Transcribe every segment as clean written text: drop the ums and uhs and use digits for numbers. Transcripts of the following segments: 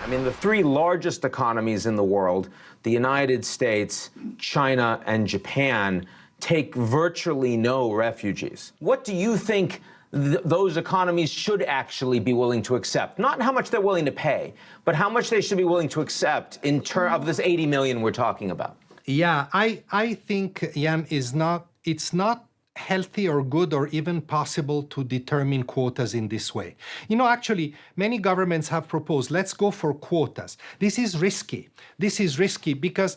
I mean, the three largest economies in the world, the United States, China, and Japan, take virtually no refugees. What do you think those economies should actually be willing to accept? Not how much they're willing to pay, but how much they should be willing to accept in terms of this 80 million we're talking about. Yeah, I think, Ian, it's not healthy or good or even possible to determine quotas in this way. Actually, many governments have proposed, let's go for quotas. This is risky. This is risky because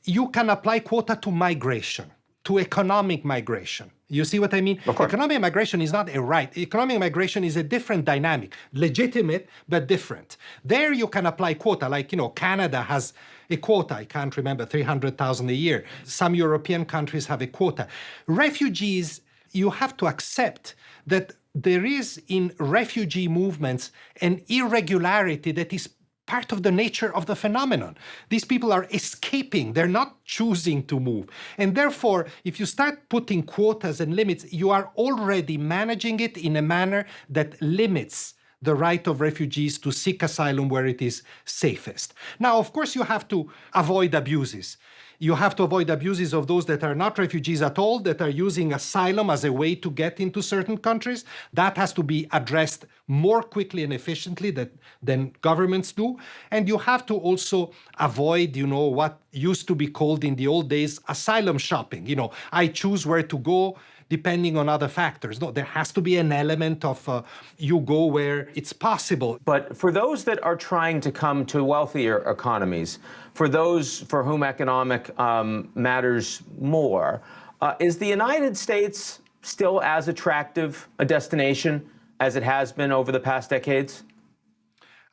you can apply quota to migration, to economic migration. You see what I mean? Economic migration is not a right. Economic migration is a different dynamic, legitimate, but different. There you can apply quota, like, Canada has a quota, I can't remember, 300,000 a year. Some European countries have a quota. Refugees, you have to accept that there is in refugee movements an irregularity that is part of the nature of the phenomenon. These people are escaping. They're not choosing to move. And therefore, if you start putting quotas and limits, you are already managing it in a manner that limits the right of refugees to seek asylum where it is safest. Now, of course, you have to avoid abuses. You have to avoid abuses of those that are not refugees at all, that are using asylum as a way to get into certain countries. That has to be addressed more quickly and efficiently than governments do. And you have to also avoid, what used to be called in the old days asylum shopping. I choose where to go depending on other factors. No, there has to be an element of you go where it's possible. But for those that are trying to come to wealthier economies, for those for whom economic matters more, is the United States still as attractive a destination as it has been over the past decades?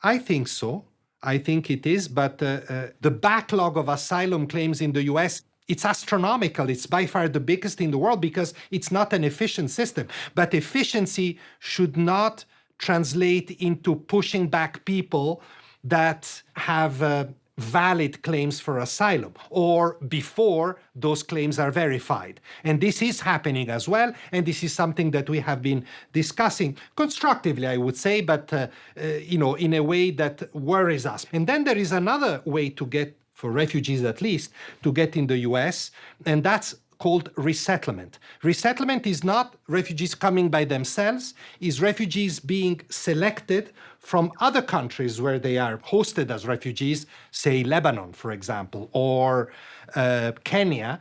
I think so. I think it is. But the backlog of asylum claims in the U.S., it's astronomical. It's by far the biggest in the world because it's not an efficient system. But efficiency should not translate into pushing back people that have valid claims for asylum or before those claims are verified. And this is happening as well. And this is something that we have been discussing constructively, I would say, but in a way that worries us. And then there is another way to get, for refugees at least, to get in the US, and that's called resettlement. Resettlement is not refugees coming by themselves, is refugees being selected from other countries where they are hosted as refugees, say Lebanon, for example, or Kenya,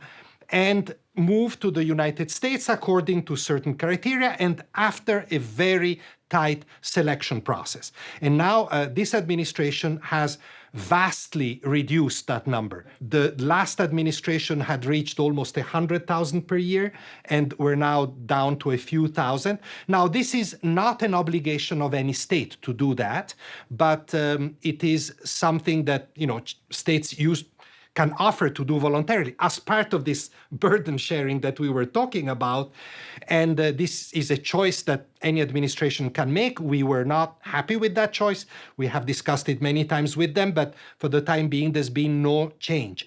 and move to the United States according to certain criteria and after a very tight selection process. And now this administration has vastly reduced that number. The last administration had reached almost 100,000 per year, and we're now down to a few thousand. Now, this is not an obligation of any state to do that, but it is something that states can offer to do voluntarily as part of this burden sharing that we were talking about. And this is a choice that any administration can make. We were not happy with that choice. We have discussed it many times with them, but for the time being, there's been no change.